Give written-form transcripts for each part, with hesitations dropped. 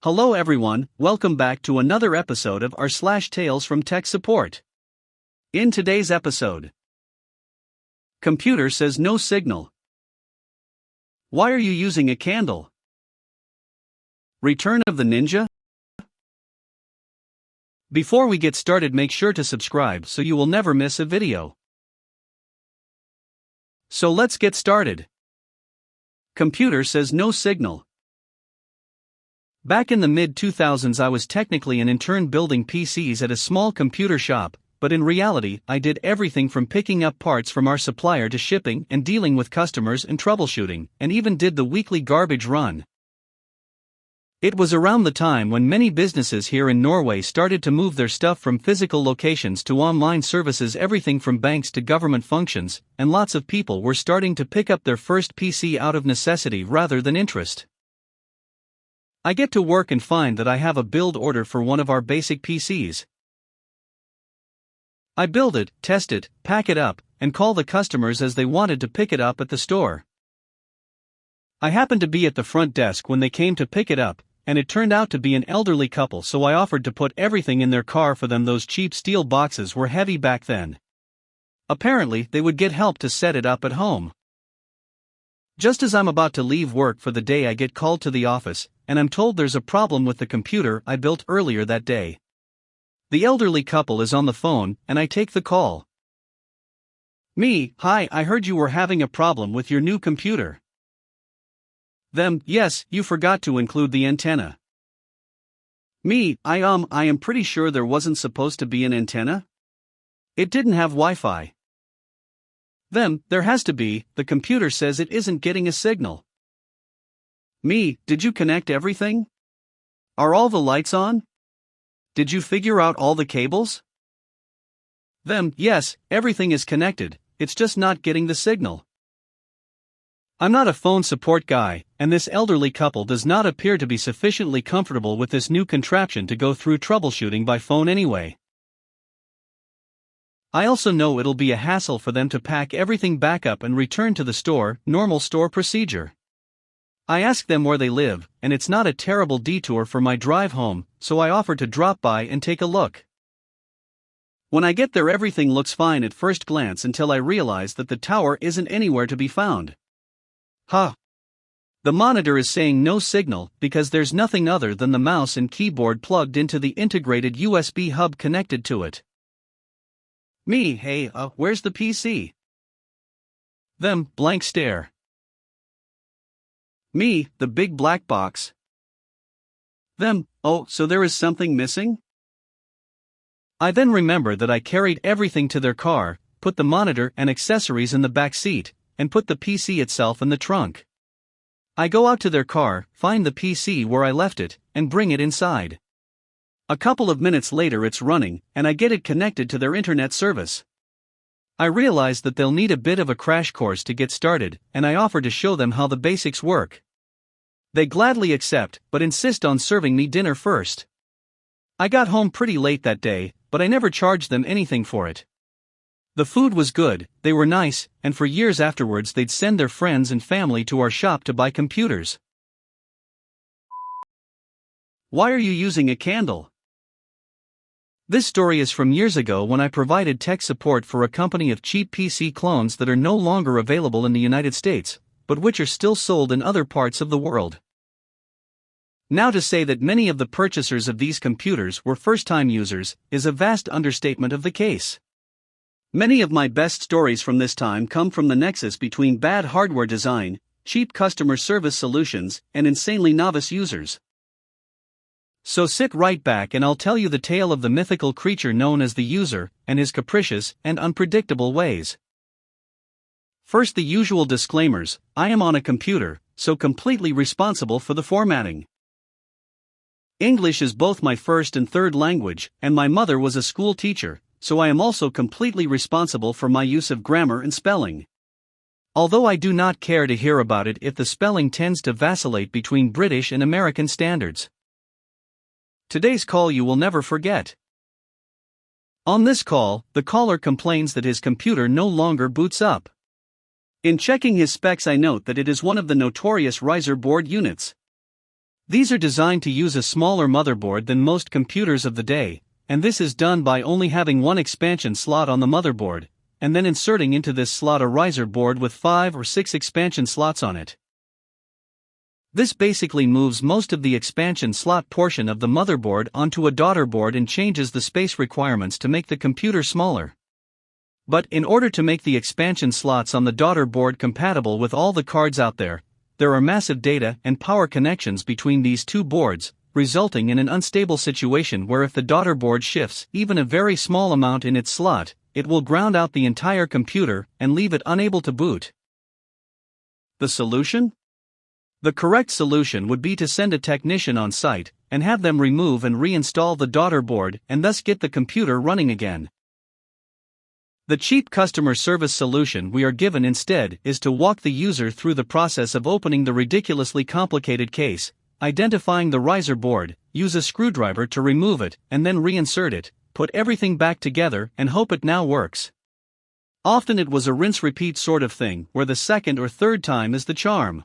Hello everyone, welcome back to another episode of our Tales from Tech Support. In today's episode, computer says no signal. Why are you using a candle? Return of the Ninja? Before we get started, make sure to subscribe so you will never miss a video. So let's get started. Computer says no signal. Back in the mid-2000s I was technically an intern building PCs at a small computer shop, but in reality I did everything from picking up parts from our supplier to shipping and dealing with customers and troubleshooting, and even did the weekly garbage run. It was around the time when many businesses here in Norway started to move their stuff from physical locations to online services, everything from banks to government functions, and lots of people were starting to pick up their first PC out of necessity rather than interest. I get to work and find that I have a build order for one of our basic PCs. I build it, test it, pack it up, and call the customers as they wanted to pick it up at the store. I happened to be at the front desk when they came to pick it up, and it turned out to be an elderly couple, so I offered to put everything in their car for them. Those cheap steel boxes were heavy back then. Apparently, they would get help to set it up at home. Just as I'm about to leave work for the day, I get called to the office, and I'm told there's a problem with the computer I built earlier that day. The elderly couple is on the phone, and I take the call. Me: hi, I heard you were having a problem with your new computer. Them: yes, you forgot to include the antenna. Me: I am pretty sure there wasn't supposed to be an antenna. It didn't have Wi-Fi. Them: there has to be, the computer says it isn't getting a signal. Me: did you connect everything? Are all the lights on? Did you figure out all the cables? Them: yes, everything is connected, it's just not getting the signal. I'm not a phone support guy, and this elderly couple does not appear to be sufficiently comfortable with this new contraption to go through troubleshooting by phone anyway. I also know it'll be a hassle for them to pack everything back up and return to the store, normal store procedure. I ask them where they live, and it's not a terrible detour for my drive home, so I offer to drop by and take a look. When I get there, everything looks fine at first glance until I realize that the tower isn't anywhere to be found. The monitor is saying no signal because there's nothing other than the mouse and keyboard plugged into the integrated USB hub connected to it. Me: hey, where's the PC? Them: blank stare. Me: the big black box. Them: oh, so there is something missing? I then remember that I carried everything to their car, put the monitor and accessories in the back seat, and put the PC itself in the trunk. I go out to their car, find the PC where I left it, and bring it inside. A couple of minutes later it's running, and I get it connected to their internet service. I realize that they'll need a bit of a crash course to get started, and I offer to show them how the basics work. They gladly accept, but insist on serving me dinner first. I got home pretty late that day, but I never charged them anything for it. The food was good, they were nice, and for years afterwards they'd send their friends and family to our shop to buy computers. Why are you using a candle? This story is from years ago when I provided tech support for a company of cheap PC clones that are no longer available in the United States, but which are still sold in other parts of the world. Now, to say that many of the purchasers of these computers were first-time users is a vast understatement of the case. Many of my best stories from this time come from the nexus between bad hardware design, cheap customer service solutions, and insanely novice users. So sit right back and I'll tell you the tale of the mythical creature known as the user, and his capricious and unpredictable ways. First, the usual disclaimers: I am on a computer, so completely responsible for the formatting. English is both my first and third language, and my mother was a school teacher, so I am also completely responsible for my use of grammar and spelling. Although I do not care to hear about it if the spelling tends to vacillate between British and American standards. Today's call you will never forget. On this call, the caller complains that his computer no longer boots up. In checking his specs, I note that it is one of the notorious riser board units. These are designed to use a smaller motherboard than most computers of the day, and this is done by only having one expansion slot on the motherboard, and then inserting into this slot a riser board with 5 or 6 expansion slots on it. This basically moves most of the expansion slot portion of the motherboard onto a daughter board and changes the space requirements to make the computer smaller. But in order to make the expansion slots on the daughter board compatible with all the cards out there are massive data and power connections between these two boards, resulting in an unstable situation where if the daughter board shifts even a very small amount in its slot, it will ground out the entire computer and leave it unable to boot. The solution? The correct solution would be to send a technician on site and have them remove and reinstall the daughter board and thus get the computer running again. The cheap customer service solution we are given instead is to walk the user through the process of opening the ridiculously complicated case, identifying the riser board, use a screwdriver to remove it and then reinsert it, put everything back together and hope it now works. Often it was a rinse-repeat sort of thing where the second or third time is the charm.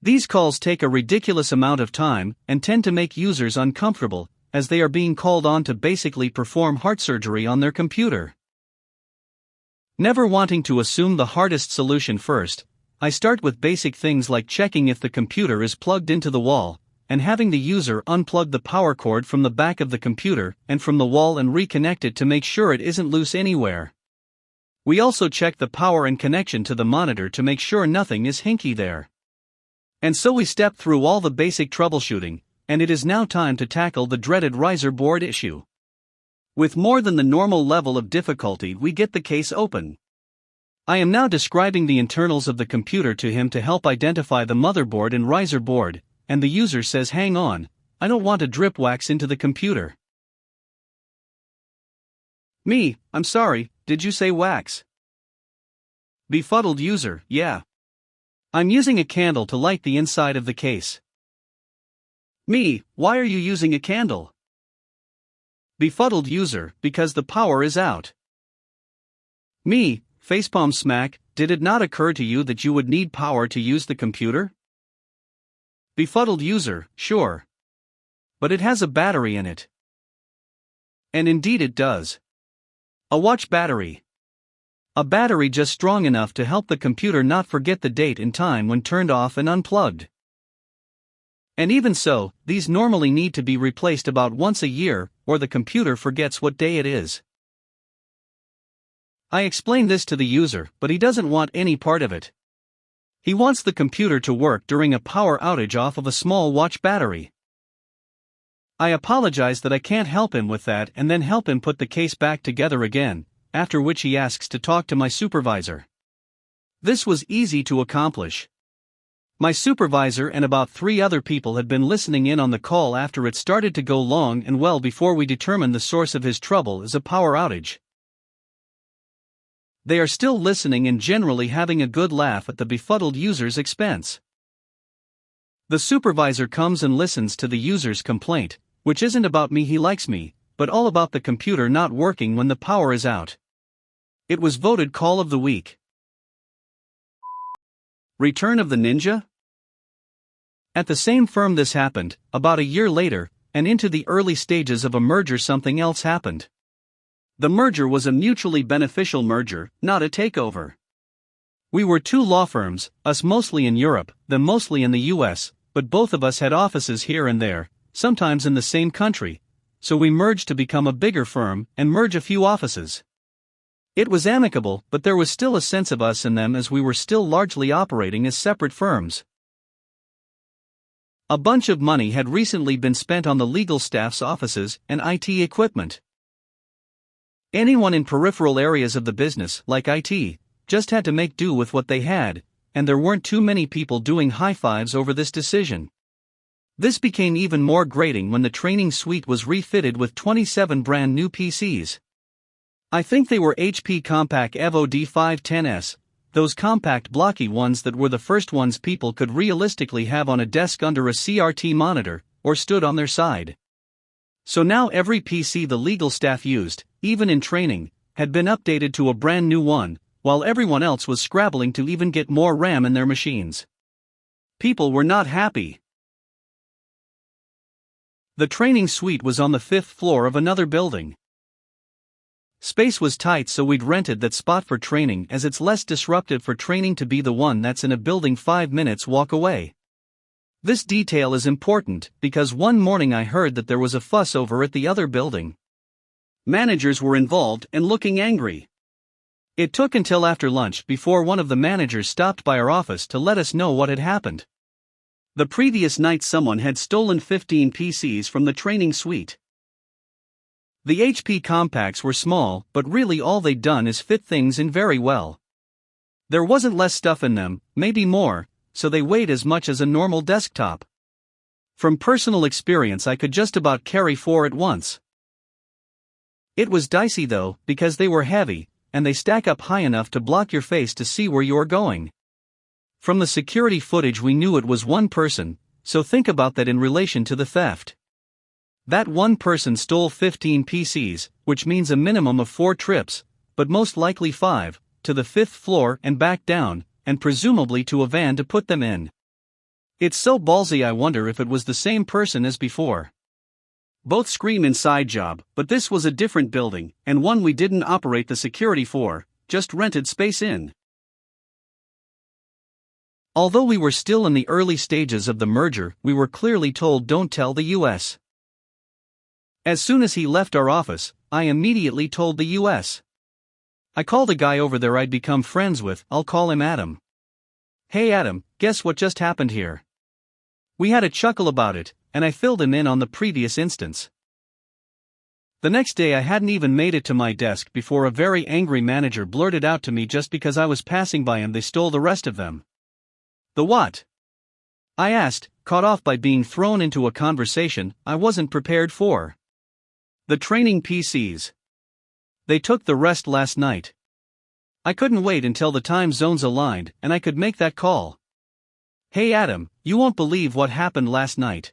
These calls take a ridiculous amount of time and tend to make users uncomfortable, as they are being called on to basically perform heart surgery on their computer. Never wanting to assume the hardest solution first, I start with basic things like checking if the computer is plugged into the wall, and having the user unplug the power cord from the back of the computer and from the wall and reconnect it to make sure it isn't loose anywhere. We also check the power and connection to the monitor to make sure nothing is hinky there. And so we step through all the basic troubleshooting, and it is now time to tackle the dreaded riser board issue. With more than the normal level of difficulty, we get the case open. I am now describing the internals of the computer to him to help identify the motherboard and riser board, and the user says, "Hang on, I don't want to drip wax into the computer." Me, "I'm sorry, did you say wax?" Befuddled user, "Yeah. I'm using a candle to light the inside of the case." Me, "Why are you using a candle?" Befuddled user, "Because the power is out." Me, facepalm smack, "Did it not occur to you that you would need power to use the computer?" Befuddled user, "Sure. But it has a battery in it." And indeed it does. A watch battery. A battery just strong enough to help the computer not forget the date and time when turned off and unplugged. And even so, these normally need to be replaced about once a year, or the computer forgets what day it is. I explain this to the user, but he doesn't want any part of it. He wants the computer to work during a power outage off of a small watch battery. I apologize that I can't help him with that and then help him put the case back together again, after which he asks to talk to my supervisor. This was easy to accomplish. My supervisor and about 3 other people had been listening in on the call after it started to go long and well before we determined the source of his trouble is a power outage. They are still listening and generally having a good laugh at the befuddled user's expense. The supervisor comes and listens to the user's complaint, which isn't about me, he likes me, but all about the computer not working when the power is out. It was voted Call of the Week. Return of the Ninja? At the same firm this happened, about a year later, and into the early stages of a merger something else happened. The merger was a mutually beneficial merger, not a takeover. We were 2 law firms, us mostly in Europe, them mostly in the US, but both of us had offices here and there, sometimes in the same country, so we merged to become a bigger firm and merge a few offices. It was amicable, but there was still a sense of us and them as we were still largely operating as separate firms. A bunch of money had recently been spent on the legal staff's offices and IT equipment. Anyone in peripheral areas of the business, like IT, just had to make do with what they had, and there weren't too many people doing high fives over this decision. This became even more grating when the training suite was refitted with 27 brand new PCs. I think they were HP Compaq Evo D510S, those compact blocky ones that were the first ones people could realistically have on a desk under a CRT monitor, or stood on their side. So now every PC the legal staff used, even in training, had been updated to a brand new one, while everyone else was scrabbling to even get more RAM in their machines. People were not happy. The training suite was on the 5th floor of another building. Space was tight, so we'd rented that spot for training, as it's less disruptive for training to be the one that's in a building 5 minutes walk away. This detail is important because one morning I heard that there was a fuss over at the other building. Managers were involved and looking angry. It took until after lunch before one of the managers stopped by our office to let us know what had happened. The previous night someone had stolen 15 PCs from the training suite. The HP compacts were small, but really all they'd done is fit things in very well. There wasn't less stuff in them, maybe more, so they weighed as much as a normal desktop. From personal experience, I could just about carry 4 at once. It was dicey though, because they were heavy, and they stack up high enough to block your face to see where you're going. From the security footage we knew it was one person, so think about that in relation to the theft. That one person stole 15 PCs, which means a minimum of 4 trips, but most likely 5, to the 5th floor and back down, and presumably to a van to put them in. It's so ballsy, I wonder if it was the same person as before. Both scream inside job, but this was a different building, and one we didn't operate the security for, just rented space in. Although we were still in the early stages of the merger, we were clearly told don't tell the US. As soon as he left our office, I immediately told the US. I called a guy over there I'd become friends with, I'll call him Adam. Hey Adam, guess what just happened here? We had a chuckle about it, and I filled him in on the previous instance. The next day I hadn't even made it to my desk before a very angry manager blurted out to me just because I was passing by him they stole the rest of them. The what? I asked, caught off by being thrown into a conversation I wasn't prepared for. The training PCs. They took the rest last night. I couldn't wait until the time zones aligned and I could make that call. Hey Adam, you won't believe what happened last night.